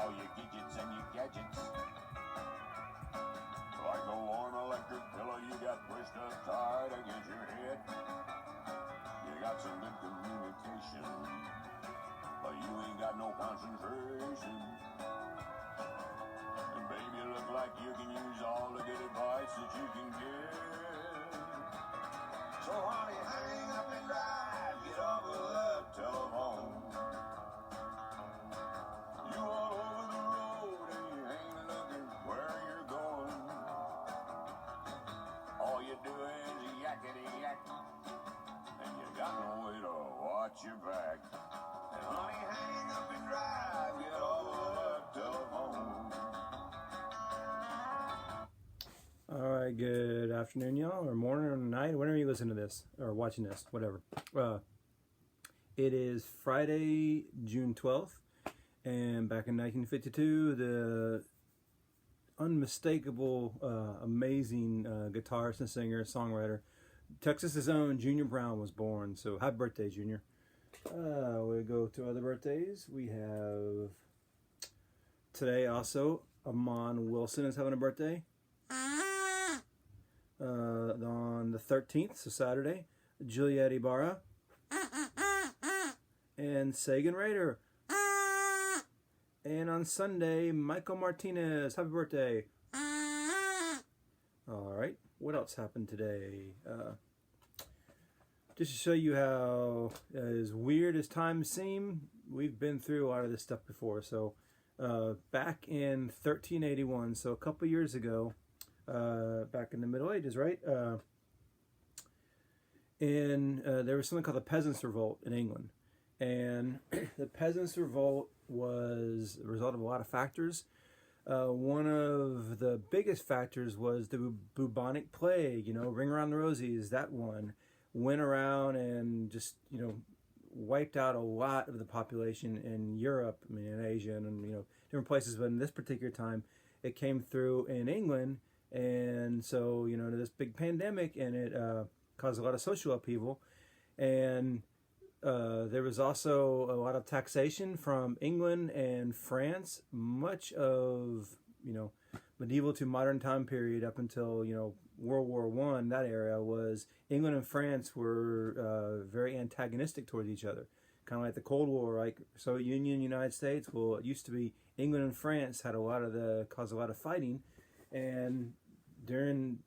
all your gadgets and your gadgets. Like a warm electric pillow you got pushed up tight against your head. You got some good communication, but you ain't got no concentration. And baby, you look like you can use all the good advice that you can get. So honey, hang up and drive, get off of that telephone. You all over the road and you ain't looking where you're going. All you do is yakety yak, and you got no way to watch your back. And honey, hang up and drive, get off of that telephone. All right, good afternoon, y'all, or morning, or night, whenever you listen to this, or watching this, whatever. It is Friday, June 12th, and back in 1952, the unmistakable, amazing guitarist and singer, songwriter, Texas's own Junior Brown was born. So happy birthday, Junior. We'll go to other birthdays. We have today also, Amon Wilson is having a birthday. On the 13th, so Saturday, Juliet Ibarra and Sagan Raider. And on Sunday, Michael Martinez. Happy birthday. Alright, what else happened today? Just to show you how, as weird as times seem, we've been through a lot of this stuff before. So, back in 1381, so a couple years ago, back in the Middle Ages, right? There was something called the Peasants' Revolt in England. And the Peasants' Revolt was a result of a lot of factors. One of the biggest factors was the bubonic plague, Ring Around the Rosies, that one. Went around and just, wiped out a lot of the population in Europe, in Asia and, different places. But in this particular time, it came through in England. And so, this big pandemic, and it caused a lot of social upheaval. And there was also a lot of taxation from England and France. Much of, medieval to modern time period up until, World War I, that era was England and France were very antagonistic towards each other. Kind of like the Cold War, like Soviet Union, United States. Well, it used to be England and France had caused a lot of fighting. And during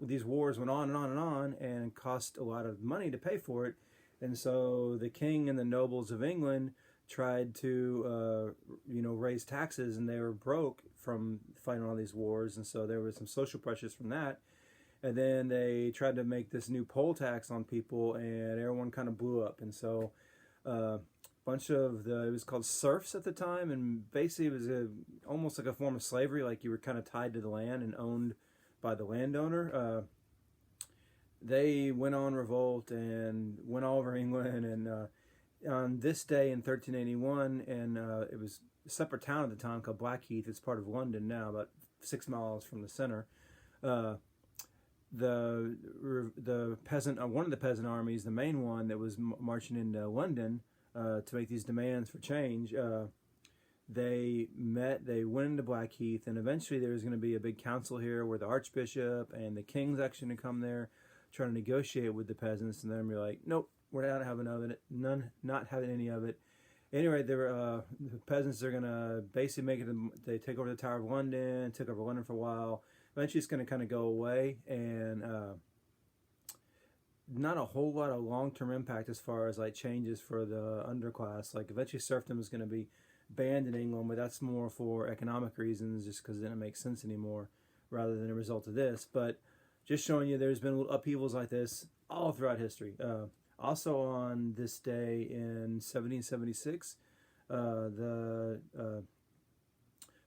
these wars went on and on and on, and cost a lot of money to pay for it. And so the king and the nobles of England tried to, raise taxes, and they were broke from fighting all these wars. And so there was some social pressures from that. And then they tried to make this new poll tax on people, and everyone kind of blew up. And so it was called serfs at the time, and basically it was almost like a form of slavery, like you were kind of tied to the land and owned by the landowner. They went on revolt and went all over England, and on this day in 1381, and it was a separate town at the time called Blackheath. It's part of London now, about 6 miles from the center. The peasant, one of the peasant armies, the main one that was marching into London to make these demands for change, they went into Blackheath, and eventually there was going to be a big council here where the archbishop and the king's actually going to come there, trying to negotiate with the peasants, and then be like, nope, we're not having not having any of it. Anyway, the peasants are going to basically they take over the Tower of London, took over London for a while. Eventually it's going to kind of go away, and not a whole lot of long-term impact as far as like changes for the underclass. Like eventually serfdom is going to be banned in England, but that's more for economic reasons, just because it didn't make sense anymore, rather than a result of this. But just showing you there's been upheavals like this all throughout history. Also on this day in 1776, the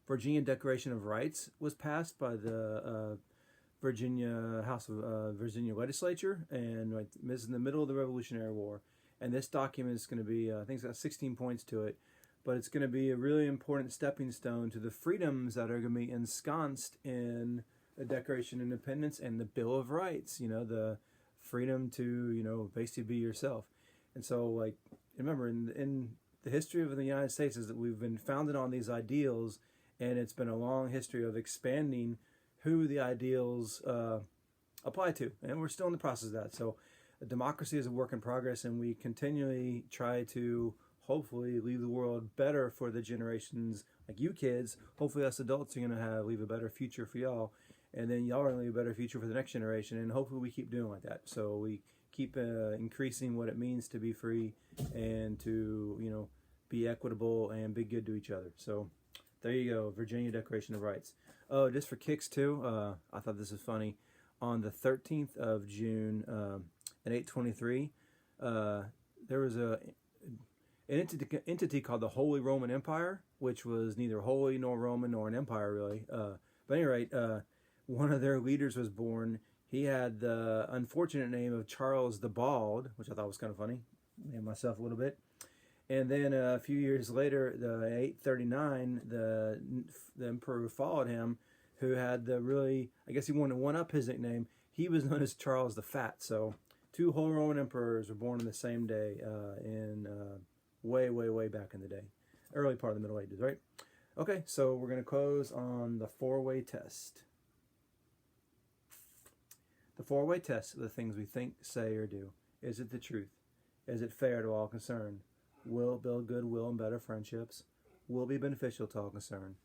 Virginia Declaration of Rights was passed by the Virginia House of Virginia Legislature, and this is in the middle of the Revolutionary War. And this document is going to be, I think it's got 16 points to it, but it's going to be a really important stepping stone to the freedoms that are going to be ensconced in the Declaration of Independence and the Bill of Rights, the freedom to, basically be yourself. And so, remember, in the history of the United States is that we've been founded on these ideals, and it's been a long history of expanding who the ideals apply to, and we're still in the process of that. So democracy is a work in progress, and we continually try to hopefully leave the world better for the generations like you kids. Hopefully us adults are going to leave a better future for y'all, and then y'all are going to leave a better future for the next generation, and hopefully we keep doing like that. So we keep increasing what it means to be free and to, you know, be equitable and be good to each other. So there you go, Virginia Declaration of Rights. Oh, just for kicks too, I thought this was funny. On the 13th of June at 8:23, there was an entity called the Holy Roman Empire, which was neither holy nor Roman nor an empire really. But at any rate, one of their leaders was born. He had the unfortunate name of Charles the Bald, which I thought was kind of funny. Named myself a little bit. And then a few years later, the 839, the emperor who followed him, who had the really, I guess he wanted to one up his nickname, he was known as Charles the Fat. So two Holy Roman emperors were born on the same day in way back in the day. Early part of the Middle Ages, right? Okay, so we're going to close on the four-way test. The four-way test are the things we think, say, or do. Is it the truth? Is it fair to all concerned? Will it build goodwill and better friendships? Will it be beneficial to all concerned?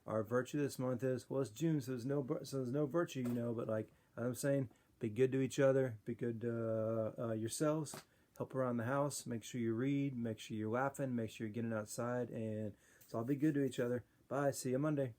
Our virtue this month is, well, it's June, so there's no virtue, you know, but like I'm saying, be good to each other, be good to yourselves, help around the house, make sure you read, make sure you're laughing, make sure you're getting outside, and so I'll be good to each other. Bye, see you Monday.